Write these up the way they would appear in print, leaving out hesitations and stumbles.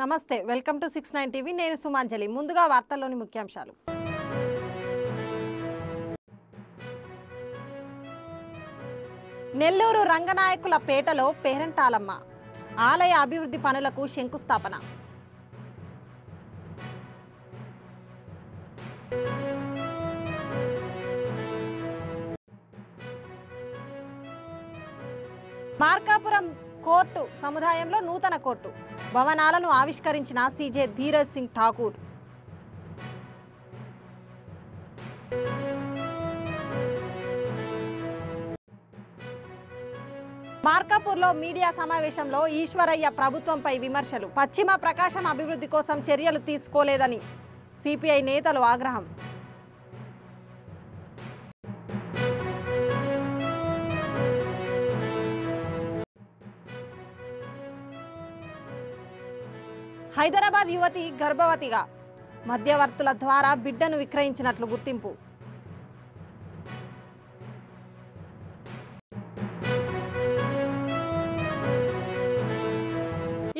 నమస్తే welcome to 69 TV నేను సుమాంజలి ముందుగా వార్తల్లోని ముఖ్యాంశాలు నెల్లూరు రంగనాయకుల పేటలో పేరంటాలమ్మ ఆలయ అభివృద్ధి పనులకు శంకుస్థాపన మార్కాపురం కోర్టు సముదాయంలో నూతన కోర్టు భవనాలను ఆవిష్కరించిన సీజే ధీరజ్ సింగ్ ఠాకూర్. మార్కాపూర్లో మీడియా సమావేశంలో ఈశ్వరయ్య ప్రభుత్వంపై విమర్శలు. పశ్చిమ ప్రకాశం అభివృద్ధి కోసం చర్యలు తీసుకోలేదని సిపిఐ నేతలు ఆగ్రహం. హైదరాబాద్ యువతి గర్భవతిగా మధ్యవర్తుల ద్వారా బిడ్డను విక్రయించినట్లు గుర్తింపు.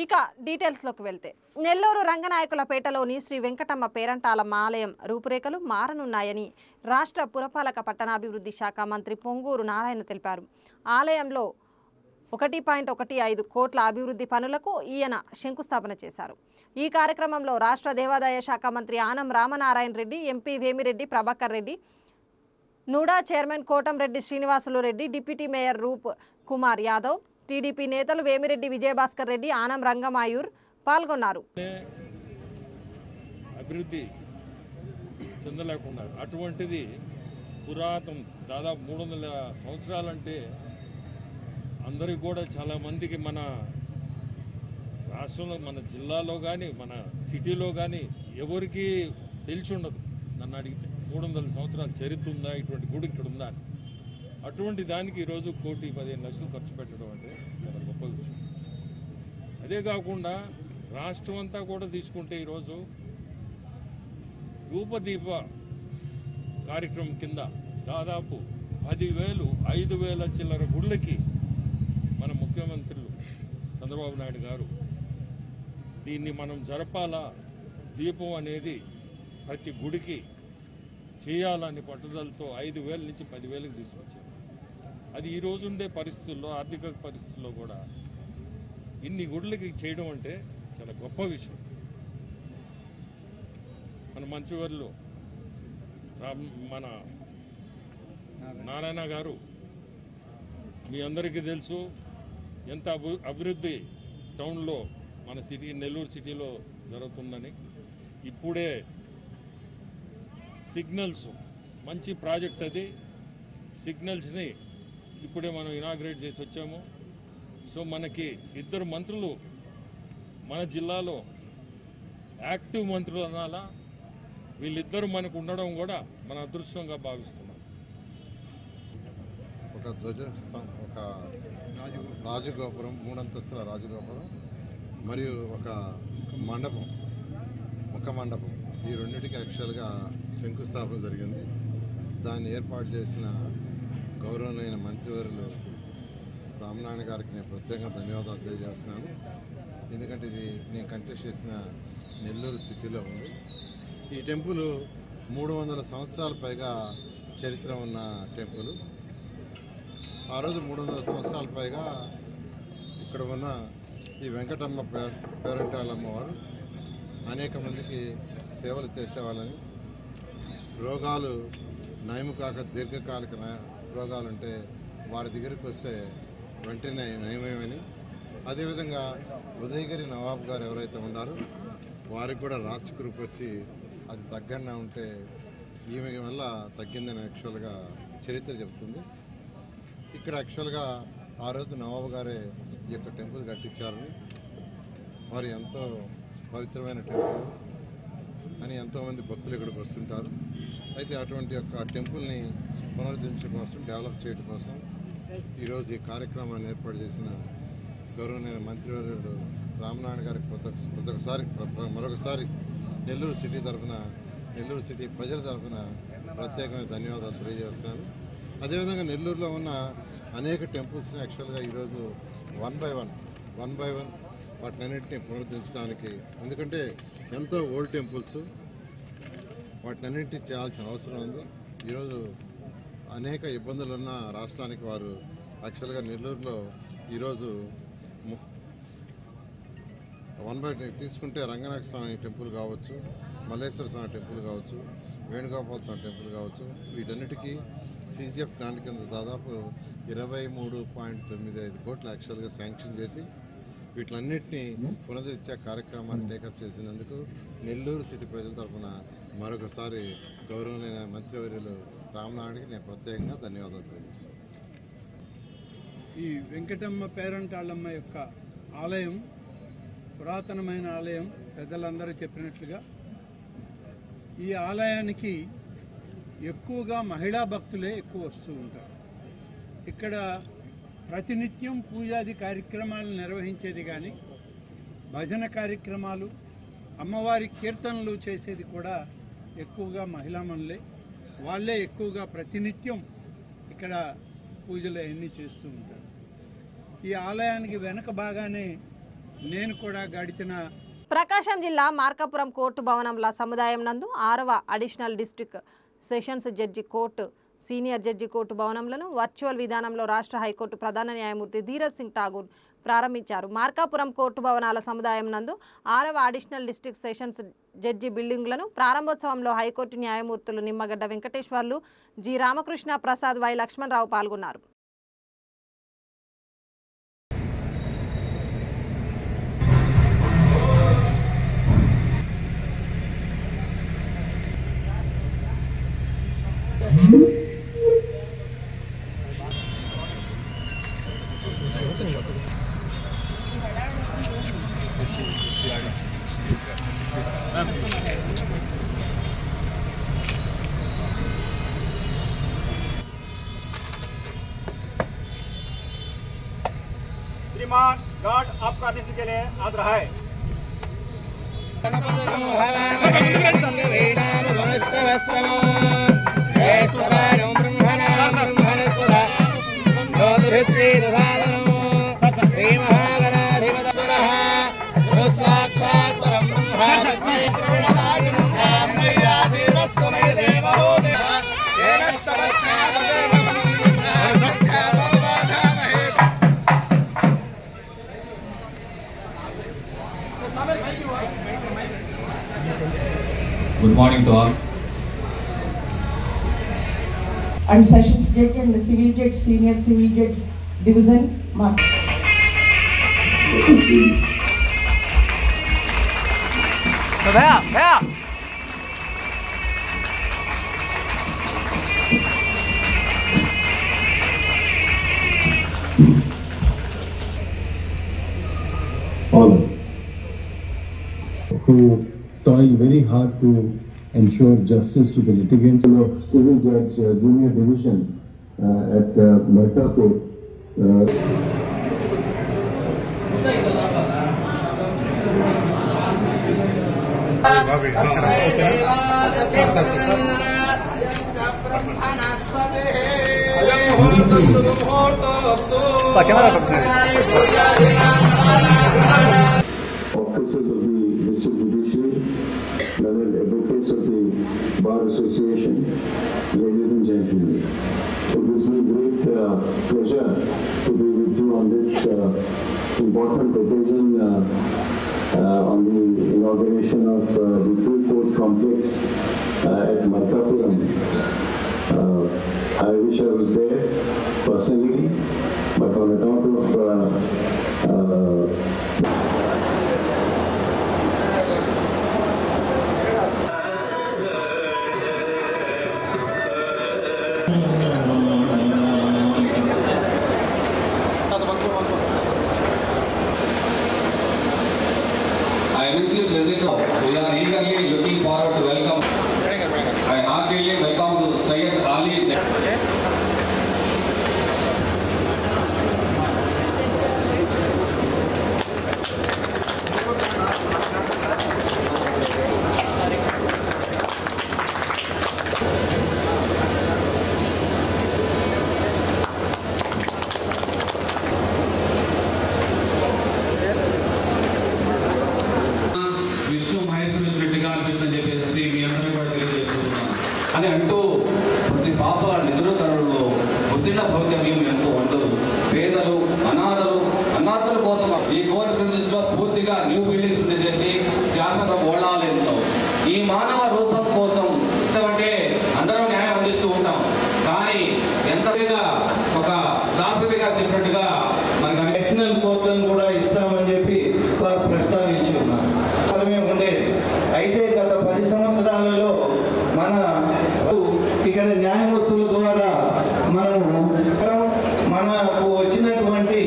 ఇక డీటెయిల్స్లోకి వెళ్తే నెల్లూరు రంగనాయకులపేటలోని శ్రీ వెంకటమ్మ పేరంటాలమ్మ ఆలయం రూపురేఖలు మారనున్నాయని రాష్ట్ర పురపాలక పట్టణాభివృద్ధి శాఖ మంత్రి పొంగూరు నారాయణ తెలిపారు. ఆలయంలో 1.15 కోట్ల అభివృద్ధి పనులకు ఈయన శంకుస్థాపన చేశారు. ఈ కార్యక్రమంలో రాష్ట్ర దేవాదాయ శాఖ మంత్రి Anam Ramanarayana Reddy, MP Vemireddy Prabhakar Reddy, NUDA chairman Kotamreddy Srinivasulu Reddy, deputy mayor Roop Kumar Yadav, TDP నేతలు వేమిరెడ్డి విజయభాస్కర్ రెడ్డి, ఆనం రంగమాయూర్ పాల్గొన్నారు. అభివృద్ధి చెందలేకుండా అటువంటిది పురాతనం దాదాపు 300 సంవత్సరాలంటే అందరికి కూడా చాలామందికి మన రాష్ట్రంలో మన జిల్లాలో కానీ మన సిటీలో కానీ ఎవరికి తెలిసి ఉండదు. నన్ను అడిగితే 300 సంవత్సరాల చరిత్ర ఉందా, ఇటువంటి గుడి ఇక్కడ ఉందా అని. అటువంటి దానికి ఈరోజు 1,15,00,000 ఖర్చు పెట్టడం అంటే చాలా గొప్ప విషయం. అదే కాకుండా రాష్ట్రం అంతా కూడా తీసుకుంటే ఈరోజు ధూపదీప కార్యక్రమం కింద దాదాపు 10,000 5,000 చిల్లర గుళ్ళకి మన ముఖ్యమంత్రులు చంద్రబాబు నాయుడు గారు దీన్ని మనం జరపాలా, దీపం అనేది ప్రతి గుడికి చేయాలని పట్టుదలతో 5,000 నుంచి 10,000కి తీసుకొచ్చారు. అది ఈ రోజుండే పరిస్థితుల్లో, ఆర్థిక పరిస్థితుల్లో కూడా ఇన్ని గుడులకి చేయడం అంటే చాలా గొప్ప విషయం. మన మంత్రివర్యులు మన నారాయణ గారు మీ అందరికీ తెలుసు ఎంత అభివృద్ధి టౌన్లో మన సిటీ నెల్లూరు సిటీలో జరుగుతుందని. ఇప్పుడే సిగ్నల్స్ మంచి ప్రాజెక్ట్, అది సిగ్నల్స్ని ఇప్పుడే మనం ఇనాగ్రేట్ చేసి వచ్చాము. సో మనకి 2 మంత్రులు మన జిల్లాలో యాక్టివ్ మంత్రులు అనాలా, వీళ్ళిద్దరూ మనకు ఉండడం కూడా మన అదృష్టంగా భావిస్తున్నాం. ఒక ధ్వజస్తంభం, ఒక రాజగోపురం, 3 అంతస్తుల రాజగోపురం మరియు ఒక మండపం, ముఖ మండపం, ఈ రెండింటికి యాక్చువల్గా శంకుస్థాపన జరిగింది. దాన్ని ఏర్పాటు చేసిన గౌరవనీయ మంత్రివర్యులు రామనారాయణ గారికి నేను ప్రత్యేకంగా ధన్యవాదాలు తెలియజేస్తున్నాను. ఎందుకంటే ఇది నేను కంటెస్ట్ చేసిన నెల్లూరు సిటీలో ఉంది. ఈ టెంపుల్ 300 సంవత్సరాల పైగా చరిత్ర ఉన్న టెంపుల్. ఆ రోజు 300 సంవత్సరాల పైగా ఇక్కడ ఉన్న ఈ వెంకటమ్మ పేరంటాలమ్మ వారు అనేక మందికి సేవలు చేసేవాళ్ళని, రోగాలు నయము కాక దీర్ఘకాలిక రోగాలుంటే వారి దగ్గరికి వస్తే వెంటనే నయమేమని, అదేవిధంగా ఉదయగిరి నవాబు గారు ఎవరైతే ఉన్నారో వారికి కూడా రాచకురుపు వచ్చి అది తగ్గన్నా ఉంటే ఈమె వల్ల తగ్గిందని యాక్చువల్గా చరిత్ర చెబుతుంది. ఇక్కడ యాక్చువల్గా ఆ రోజు నవాబు గారే ఈ యొక్క టెంపుల్ కట్టించారని, వారు ఎంతో పవిత్రమైన టెంపుల్ అని ఎంతోమంది భక్తులు ఇక్కడికి వస్తుంటారు. అయితే అటువంటి యొక్క టెంపుల్ని పునరుద్ధరించడం కోసం, డెవలప్ చేయడం కోసం ఈరోజు ఈ కార్యక్రమాన్ని ఏర్పాటు చేసిన గౌరవనీయ మంత్రివర్యుడు రామనారాయణ గారికి మరొకసారి నెల్లూరు సిటీ తరఫున, నెల్లూరు సిటీ ప్రజల తరఫున ప్రత్యేకమైన ధన్యవాదాలు తెలియజేస్తున్నాను. అదేవిధంగా నెల్లూరులో ఉన్న అనేక టెంపుల్స్ని యాక్చువల్గా ఈరోజు వన్ బై వన్ వాటినన్నింటినీ పునరుద్ధరించడానికి, ఎందుకంటే ఎంతో ఓల్డ్ టెంపుల్స్, వాటినన్నింటినీ చేయాల్సిన అవసరం ఉంది. ఈరోజు అనేక ఇబ్బందులు ఉన్న రాష్ట్రానికి వారు యాక్చువల్గా నెల్లూరులో ఈరోజు తీసుకుంటే రంగనాథ స్వామి టెంపుల్ కావచ్చు, మల్లేశ్వర స్వామి టెంపుల్ కావచ్చు, వేణుగోపాల స్వామి టెంపుల్ కావచ్చు, వీటన్నిటికీ CGF గ్రాంట్ కింద దాదాపు 23.95 కోట్లు యాక్చువల్గా శాంక్షన్ చేసి వీటిలన్నింటినీ పునరుద్ధరించే కార్యక్రమాన్ని టేకప్ చేసినందుకు నెల్లూరు సిటీ ప్రజల తరఫున మరొకసారి గౌరవనీయ మంత్రివర్యులు రామనాయుడికి నేను ప్రత్యేకంగా ధన్యవాదాలు తెలియజేస్తాను. ఈ వెంకటమ్మ పేరంటాళ్ళమ్మ యొక్క ఆలయం పురాతనమైన ఆలయం. పెద్దలందరూ చెప్పినట్లుగా ఈ ఆలయానికి ఎక్కువగా మహిళా భక్తులే ఎక్కువ వస్తూ ఉంటారు. ఇక్కడ ప్రతినిత్యం పూజాది కార్యక్రమాలు నిర్వహించేది కానీ భజన కార్యక్రమాలు, అమ్మవారి కీర్తనలు చేసేది కూడా ఎక్కువగా మహిళామణులే. వాళ్ళే ఎక్కువగా ప్రతినిత్యం ఇక్కడ పూజలు అవన్నీ చేస్తూ ఉంటారు. ఈ ఆలయానికి వెనక బాగానే నేను కూడా గడిచిన ప్రకాశం జిల్లా మార్కాపురం కోర్టు భవనంల సముదాయం నందు 6వ additional district sessions judge court, senior judge court భవనంలను వర్చువల్ విధానంలో రాష్ట్ర హైకోర్టు ప్రధాన న్యాయమూర్తి ధీరజ్ సింగ్ ఠాగూర్ ప్రారంభించారు. మార్కాపురం కోర్టు భవనాల సముదాయం నందు 6వ అడిషనల్ డిస్ట్రిక్ట్ సెషన్స్ జడ్జి బిల్డింగ్లను ప్రారంభోత్సవంలో హైకోర్టు న్యాయమూర్తులు నిమ్మగడ్డ వెంకటేశ్వర్లు, జి రామకృష్ణ ప్రసాద్, వై లక్ష్మణరావు పాల్గొన్నారు. श्रीमान गार्ड आपका आदेश के लिए आदर है। Good morning to all. And Sessions Judge and the Civil Judge, Senior Civil Judge Division, Mark. All who toil very hard to ensure justice to the litigants. Civil Judge Junior Division at Markapur. Officers of the District Judiciary, learned advocates of the Bar Association, ladies and gentlemen, it gives me great pleasure to be with you on this important occasion on the inauguration of the full court complex at Markapuram. I wish I was there personally, but on account of I wish you blessing. We are eagerly looking forward to welcome. I heartily welcome to Syed Ali. ఈ మానవ రూపం కోసం అంటే అందరం న్యాయం అందిస్తూ ఉంటాం. కానీ ఎంతగా ఒక రాష్ట్రపతి గారు చెప్పినట్టుగా మనకు ఎక్స్టర్నల్ కోర్టులను కూడా ఇస్తామని చెప్పి వారు ప్రస్తావించి ఉన్నారు. మనమే ఉండేది. అయితే గత 10 సంవత్సరాలలో ఇక్కడ న్యాయమూర్తుల ద్వారా మనకు వచ్చినటువంటి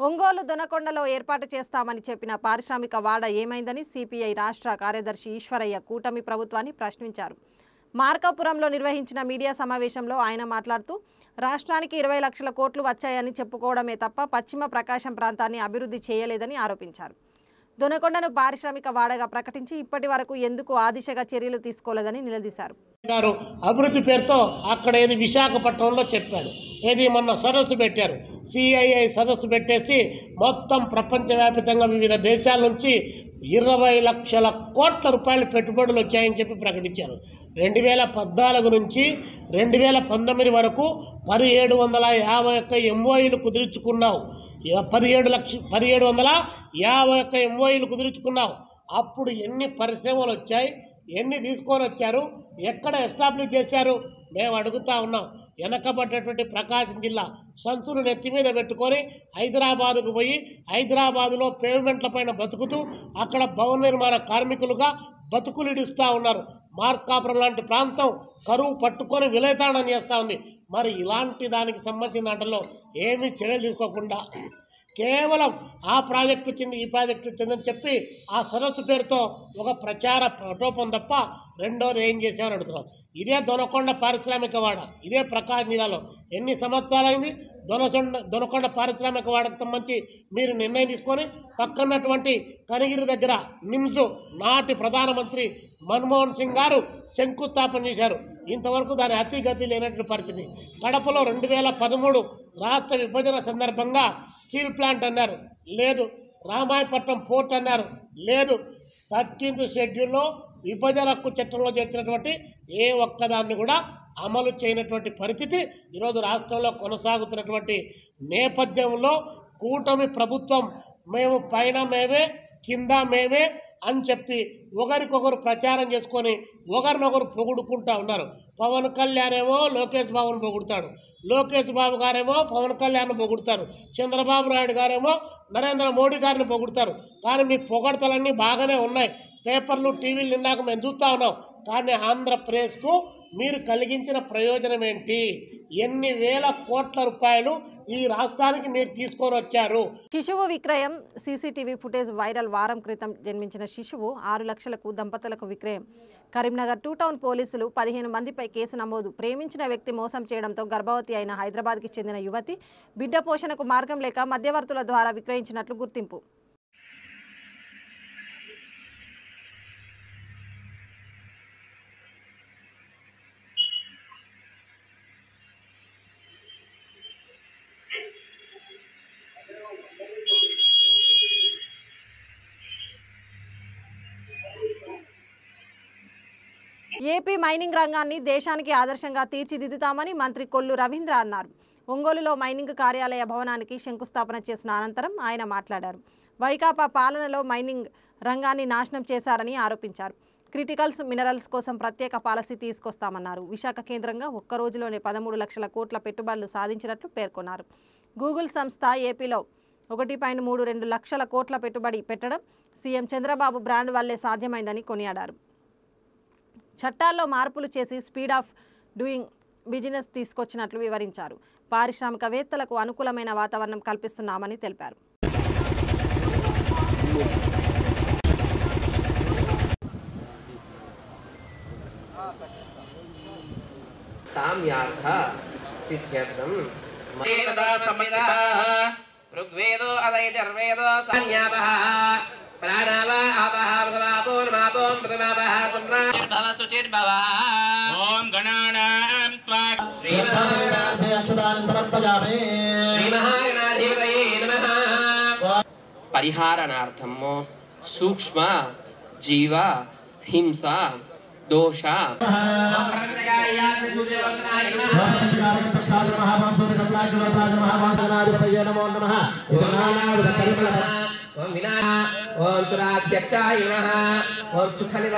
ఒంగోలు దొనకొండలో ఏర్పాటు చేస్తామని చెప్పిన పారిశ్రామిక వాడ ఏమైందని సిపిఐ రాష్ట్ర కార్యదర్శి ఈశ్వరయ్య కూటమి ప్రభుత్వాన్ని ప్రశ్నించారు. మార్కాపురంలో నిర్వహించిన మీడియా సమావేశంలో ఆయన మాట్లాడుతూ రాష్ట్రానికి 20 లక్షల కోట్లు వచ్చాయని చెప్పుకోవడమే తప్ప పశ్చిమ ప్రకాశం ప్రాంతాన్ని అభివృద్ధి చేయలేదని ఆరోపించారు. దొనకొండను పారిశ్రామిక వాడగా ప్రకటించి ఇప్పటి వరకు ఎందుకు ఆ దిశగా చర్యలు తీసుకోలేదని నిలదీశారు. అభివృద్ధి పేరుతో అక్కడ ఏది విశాఖపట్నంలో చెప్పారు, ఏది మొన్న సదస్సు పెట్టారు, సిఐఐ సదస్సు పెట్టేసి మొత్తం ప్రపంచవ్యాప్తంగా వివిధ దేశాల నుంచి 20 లక్షల కోట్ల రూపాయల పెట్టుబడులు వచ్చాయని చెప్పి ప్రకటించారు. 2014 నుంచి 2019 వరకు 1751 ఎంఓయూలు కుదుర్చుకున్నావు. 1751 ఎంఓయూలు కుదుర్చుకున్నావు. అప్పుడు ఎన్ని పరిశ్రమలు వచ్చాయి, ఎన్ని తీసుకొని వచ్చారు, ఎక్కడ ఎస్టాబ్లిష్ చేశారు మేము అడుగుతా ఉన్నాం. వెనకబడ్డటువంటి ప్రకాశం జిల్లా సంచులు నెత్తి మీద పెట్టుకొని హైదరాబాదుకు పోయి హైదరాబాదులో పేమెంట్ల పైన బతుకుతూ అక్కడ భవన నిర్మాణ కార్మికులుగా బతుకులిడుస్తూ ఉన్నారు. మార్కాపురం లాంటి ప్రాంతం కరువు పట్టుకొని విలేతాళం చేస్తూ ఉంది. మరి ఇలాంటి దానికి సంబంధించిన దాంట్లో ఏమీ చర్యలు తీసుకోకుండా కేవలం ఆ ప్రాజెక్టు వచ్చింది, ఈ ప్రాజెక్టు వచ్చిందని చెప్పి ఆ సదస్సు పేరుతో ఒక ప్రచార ప్రటోపం తప్ప రెండోది ఏం చేసామని అడుగుతున్నాం. ఇదే దొనకొండ పారిశ్రామిక వాడ, ఇదే ప్రకాశం జిల్లాలో ఎన్ని సంవత్సరాలైంది? దొనకొండ పారిశ్రామిక వాడకు సంబంధించి మీరు నిర్ణయం తీసుకొని పక్కన్నటువంటి కనిగిరి దగ్గర నిమ్స్ నాటి ప్రధానమంత్రి మన్మోహన్ సింగ్ గారు శంకుస్థాపన చేశారు. ఇంతవరకు దాని అతిగతి లేనటువంటి పరిస్థితి. కడపలో 2013 రాష్ట్ర విభజన సందర్భంగా స్టీల్ ప్లాంట్ అన్నారు, లేదు. రామాయపట్నం పోర్ట్ అన్నారు, లేదు. 13th షెడ్యూల్లో విభజన హక్కు చట్టంలో చేర్చినటువంటి ఏ ఒక్కదాన్ని కూడా అమలు చేయనటువంటి పరిస్థితి ఈరోజు రాష్ట్రంలో కొనసాగుతున్నటువంటి నేపథ్యంలో కూటమి ప్రభుత్వం మేము పైన మేమే కింద మేమే అని చెప్పి ఒకరికొకరు ప్రచారం చేసుకొని ఒకరినొకరు పొగుడుకుంటూ ఉన్నారు. పవన్ కళ్యాణ్ ఏమో లోకేష్ బాబును పొగుడుతాడు, లోకేష్ బాబు గారేమో పవన్ కళ్యాణ్ను పొగుడుతారు, చంద్రబాబు నాయుడు గారేమో నరేంద్ర మోడీ గారిని పొగుడుతారు. కానీ మీ పొగడతలన్నీ బాగానే ఉన్నాయి, పేపర్లు టీవీలు నిండాక మేము చూస్తూ ఉన్నాం. కానీ ఆంధ్రప్రదేశ్కు మీరు కలిగించిన ప్రయోజనం ఏంటి? ఎన్ని వేల కోట్ల రూపాయలు ఈ రాష్ట్రానికి మీరు తీసుకొని వచ్చారు? శిశువు విక్రయం సీసీటీవీ ఫుటేజ్ వైరల్. వారం క్రితం జన్మించిన శిశువు 6 లక్షలకు దంపతులకు విక్రయం. కరీంనగర్ 2 టౌన్ పోలీసులు 15 మందిపై కేసు నమోదు. ప్రేమించిన వ్యక్తి మోసం చేయడంతో గర్భవతి అయిన హైదరాబాద్కి చెందిన యువతి బిడ్డ పోషణకు మార్గం లేక మధ్యవర్తుల ద్వారా విక్రయించినట్లు గుర్తింపు. ఏపీ మైనింగ్ రంగాన్ని దేశానికి ఆదర్శంగా తీర్చిదిద్దుతామని మంత్రి కొల్లు రవీంద్ర అన్నారు. ఒంగోలులో మైనింగ్ కార్యాలయ భవనానికి శంకుస్థాపన చేసిన అనంతరం ఆయన మాట్లాడారు. వైకాపా పాలనలో మైనింగ్ రంగాన్ని నాశనం చేశారని ఆరోపించారు. క్రిటికల్స్ మినరల్స్ కోసం ప్రత్యేక పాలసీ తీసుకొస్తామన్నారు. విశాఖ కేంద్రంగా ఒక్క రోజులోనే 13 లక్షల కోట్ల పెట్టుబడులు సాధించినట్లు పేర్కొన్నారు. గూగుల్ సంస్థ ఏపీలో 1.32 లక్షల కోట్ల పెట్టుబడి పెట్టడం సీఎం చంద్రబాబు బ్రాండ్ వల్లే సాధ్యమైందని కొనియాడారు. చట్టాల్లో మార్పులు చేసి స్పీడ్ ఆఫ్ డూయింగ్ బిజినెస్ తీసుకొచ్చినట్లు వివరించారు. పారిశ్రామికవేత్తలకు అనుకూలమైన వాతావరణం కల్పిస్తున్నామని తెలిపారు. ఋగ్వేదో అదైర్వేదో సంజ్ఞాపః ప్రాణావా ఆపః భవాపో నమాపో ప్రథమాపః పునః శుచిర్భవః. ఓం గణానాం త్వా శ్రీమహాగణాధిపతయే నమః. పరిహారణార్థం సూక్ష్మ జీవ హింస దోష ఓం సురాధ్యక్షాయ నమః ఓం సుఖనిద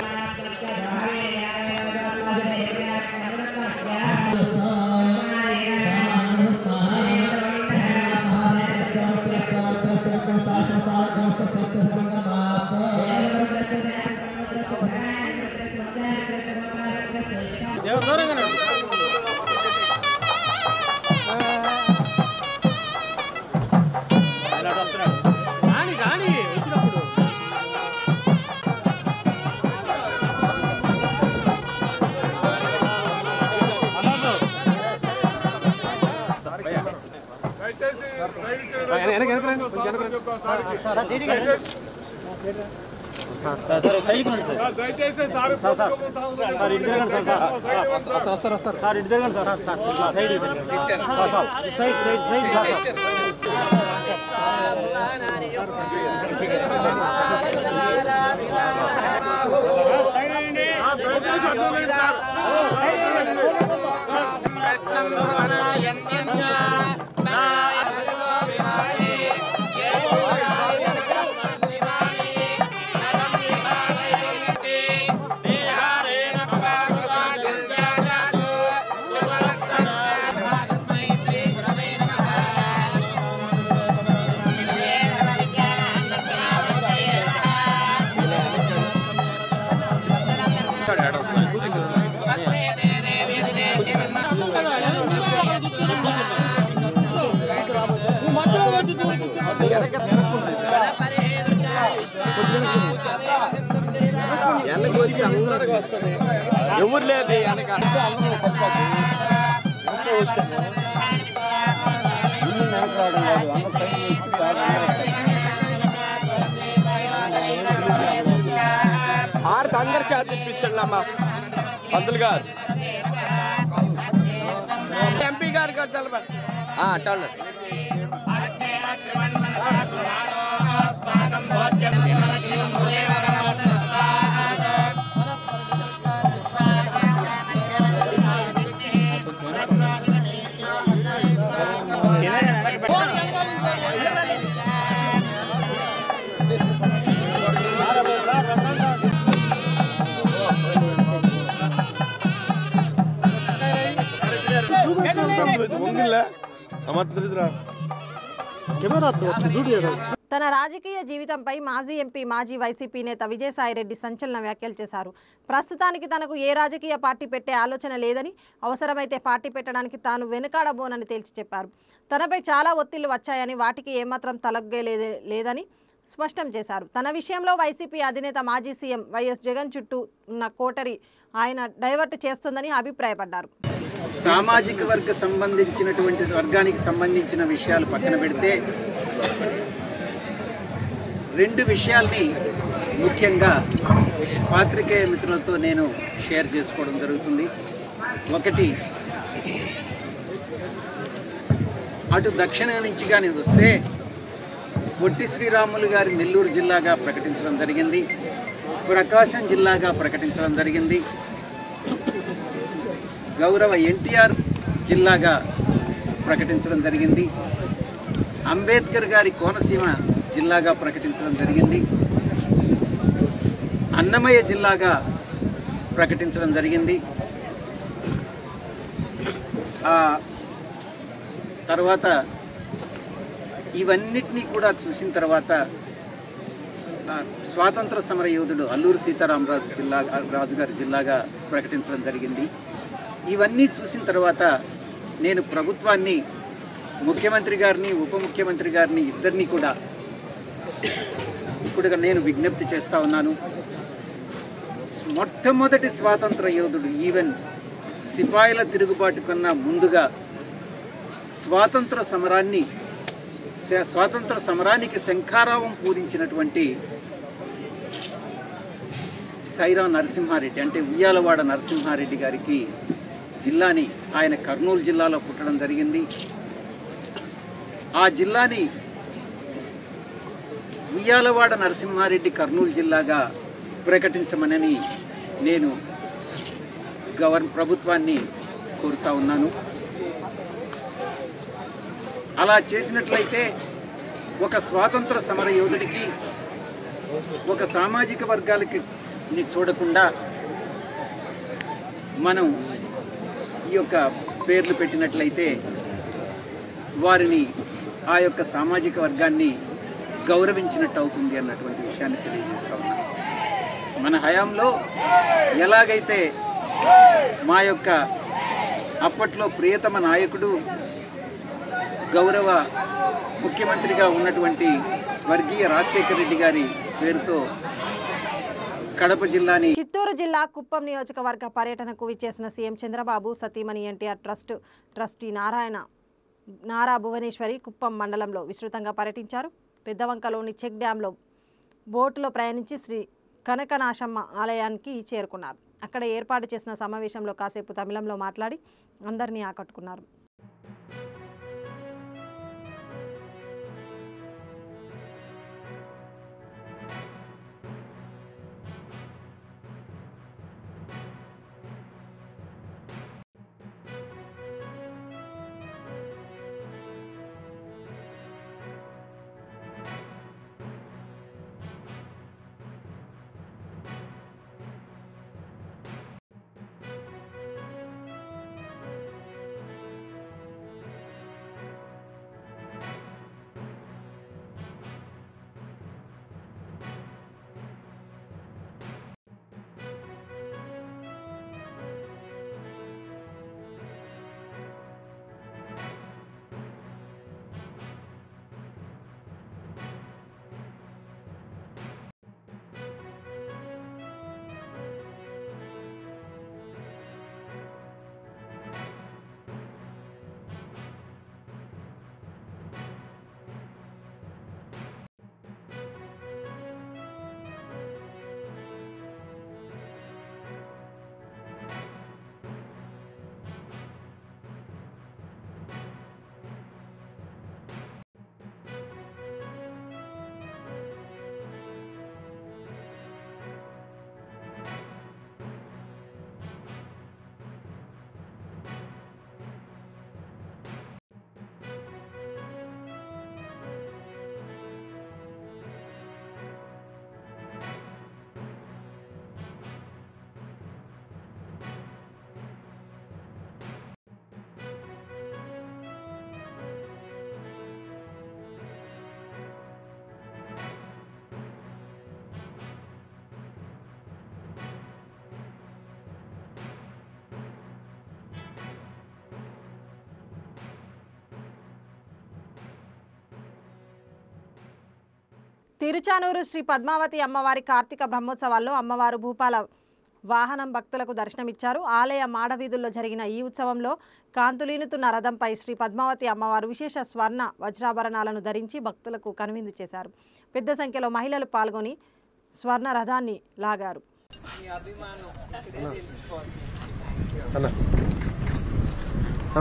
ఎవరు లేదు ఆరు అందరు చేత ఇప్పించండి అమ్మా పంతులు గారు ఎంపీ గారికి తెలపండి అట్లా తన రాజకీయ జీవితంపై మాజీ ఎంపీ మాజీ వైసీపీ నేత విజయసాయిరెడ్డి సంచలన వ్యాఖ్యలు చేశారు. ప్రస్తుతానికి తనకు ఏ రాజకీయ పార్టీ పెట్టే ఆలోచన లేదని, అవసరమైతే పార్టీ పెట్టడానికి తాను వెనుకాడబోనని తేల్చి చెప్పారు. తనపై చాలా ఒత్తిళ్లు వచ్చాయని, వాటికి ఏమాత్రం లేదని స్పష్టం చేశారు. తన విషయంలో వైసీపీ అధినేత మాజీ సీఎం వైఎస్ జగన్ చుట్టూ ఉన్న కోటరీ ఆయన డైవర్ట్ చేస్తుందని అభిప్రాయపడ్డారు. సామాజిక వర్గానికి సంబంధించిన విషయాలు పక్కన పెడితే రెండు విషయాల్ని ముఖ్యంగా పాత్రికేయ మిత్రులతో నేను షేర్ చేసుకోవడం జరుగుతుంది. ఒకటి, అటు దక్షిణ నుంచి కానీ వస్తే పొట్టి శ్రీరాములు గారి నెల్లూరు జిల్లాగా ప్రకటించడం జరిగింది, ప్రకాశం జిల్లాగా ప్రకటించడం జరిగింది, గౌరవ ఎన్టీఆర్ జిల్లాగా ప్రకటించడం జరిగింది, అంబేద్కర్ గారి కోనసీమ జిల్లాగా ప్రకటించడం జరిగింది, అన్నమయ్య జిల్లాగా ప్రకటించడం జరిగింది. తర్వాత ఇవన్నిటినీ కూడా చూసిన తర్వాత స్వాతంత్ర సమర యోధుడు అల్లూరు సీతారామరాజు గారి జిల్లాగా ప్రకటించడం జరిగింది. ఇవన్నీ చూసిన తర్వాత నేను ప్రభుత్వాన్ని, ముఖ్యమంత్రి గారిని, ఉప ముఖ్యమంత్రి గారిని ఇద్దరిని కూడా ఇప్పుడు నేను విజ్ఞప్తి చేస్తూ ఉన్నాను. మొట్టమొదటి స్వాతంత్ర యోధుడు, ఈవెన్ సిపాయిల తిరుగుబాటు కన్నా ముందుగా స్వాతంత్ర సమరానికి శంఖారావం పూరించినటువంటి సైరా నరసింహారెడ్డి, అంటే ఉయ్యాలవాడ నరసింహారెడ్డి గారికి జిల్లాని, ఆయన కర్నూలు జిల్లాలో పుట్టడం జరిగింది. ఆ జిల్లాని ఉయ్యాలవాడ నరసింహారెడ్డి కర్నూలు జిల్లాగా ప్రకటించమని నేను ప్రభుత్వాన్ని కోరుతా ఉన్నాను. అలా చేసినట్లయితే ఒక స్వాతంత్ర సమర యోధుడికి ఒక సామాజిక వర్గాలకి చూడకుండా మనం ఈ యొక్క పేర్లు పెట్టినట్లయితే వారిని ఆ యొక్క సామాజిక వర్గాన్ని గౌరవించినట్టు అవుతుంది అన్నటువంటి విషయాన్ని తెలియజేస్తా ఉన్నాం. మన హయాంలో ఎలాగైతే మా యొక్క అప్పట్లో ప్రియతమ నాయకుడు గౌరవ ముఖ్యమంత్రిగా ఉన్నటువంటి స్వర్గీయ రాజశేఖర రెడ్డి గారి పేరుతో కడప జిల్లాని చిత్తూరు జిల్లా కుప్పం నియోజకవర్గ పర్యటనకు విచ్చేసిన సీఎం చంద్రబాబు సతీమణి ఎన్టీఆర్ ట్రస్టీ నారా భువనేశ్వరి కుప్పం మండలంలో విస్తృతంగా పర్యటించారు. పెద్దవంకలోని చెక్ డ్యాంలో బోటులో ప్రయాణించి శ్రీ కనకనాశమ్మ ఆలయానికి చేరుకున్నారు. అక్కడ ఏర్పాటు చేసిన సమావేశంలో కాసేపు తమిళంలో మాట్లాడి అందరినీ ఆకట్టుకున్నారు. తిరుచానూరు శ్రీ పద్మావతి అమ్మవారి కార్తీక బ్రహ్మోత్సవాల్లో అమ్మవారు భూపాల వాహనం భక్తులకు దర్శనమిచ్చారు. ఆలయ మాడవీధుల్లో జరిగిన ఈ ఉత్సవంలో కాంతులీనుతున్న రథంపై శ్రీ పద్మావతి అమ్మవారు విశేష స్వర్ణ వజ్రాభరణాలను ధరించి భక్తులకు కనువిందు చేశారు. పెద్ద సంఖ్యలో మహిళలు పాల్గొని స్వర్ణ రథాన్ని లాగారు.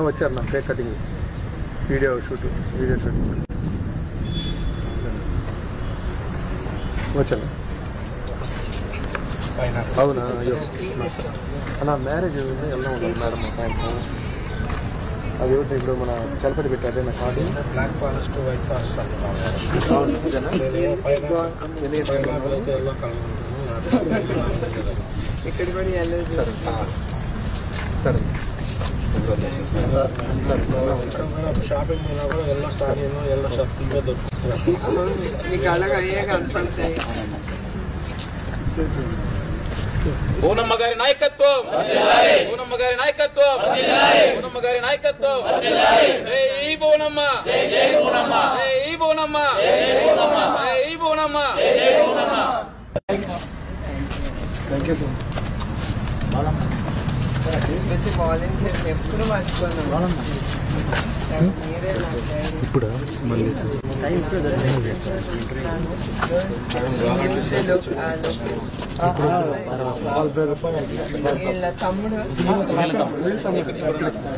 వచ్చారు కేక్ కటింగ్ వీడియో షూట్ వచ్చాను. అవునా? అయ్యో అన్న మ్యారేజ్ ఎలా ఉండదు మేడం సాయంత్రం అది ఒకటి ఇప్పుడు మన చలపతి పెట్టారు నా card block forest white forest సరే షాపింగ్ కూడా ఎల్లో స్టారీను ఎల్లో షర్ట్గా దొరుకుతుంది. మీకు అలాగే అయ్యే కనపడతాయి. పూనమ్మ గారి నాయకత్వం, పూనమ్మ గారి నాయకత్వం, పూనమ్మ గారి నాయకత్వం. జై పూనమ్మ, జై పూనమ్మ, జై పూనమ్మ, జై పూనమ్మ. ఇప్పుడు మళ్ళీ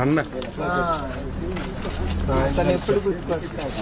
అన్న తను ఎప్పుడు గుర్తుకొస్తాడు.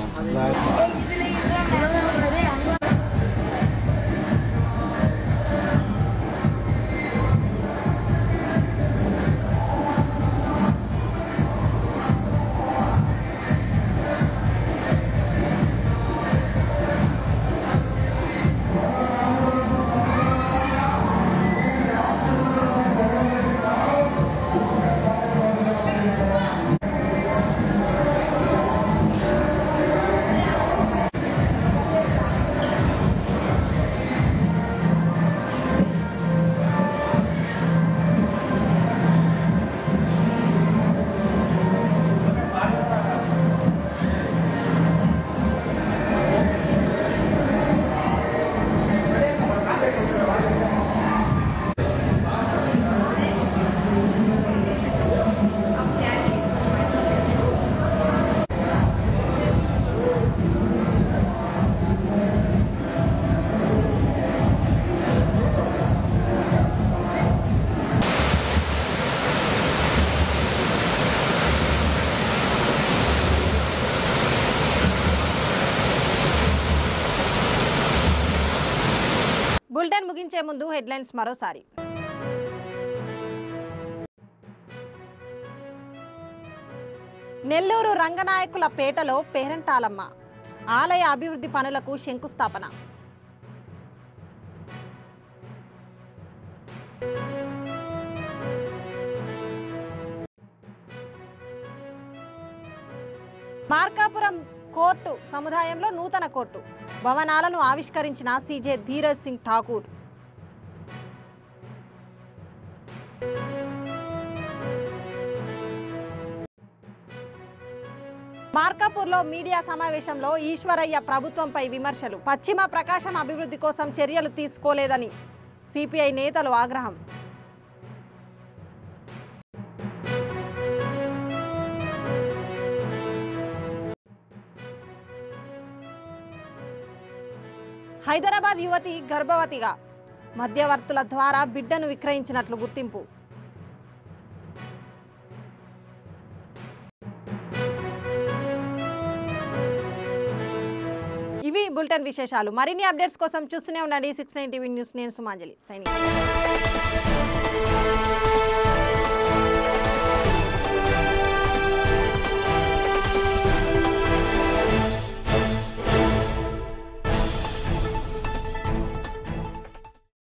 ముగించే ముందు హెడ్లైన్స్ మరోసారి. నెల్లూరు రంగనాయకుల పేటలో పేరంటాలమ్మ ఆలయ అభివృద్ధి పనులకు శంకుస్థాపన. మార్కాపురం కోర్టు సముదాయంలో నూతన కోర్టు భవనాలను ఆవిష్కరించిన సీజే ధీరజ్ సింగ్ ఠాకూర్. మార్కాపూర్లో మీడియా సమావేశంలో ఈశ్వరయ్య ప్రభుత్వంపై విమర్శలు. పశ్చిమ ప్రకాశం అభివృద్ధి కోసం చర్యలు తీసుకోలేదని సిపిఐ నేతలు ఆగ్రహం. హైదరాబాద్ యువతి గర్భవతిగా మధ్యవర్తుల ద్వారా బిడ్డను విక్రయించినట్లు గుర్తింపు. ఇవి బులెటిన్ విశేషాలు. మరిన్ని అప్డేట్స్ కోసం చూస్తూనే ఉండండి 69 టీవీ న్యూస్. నేను సుమాంజలి సైనింగ్.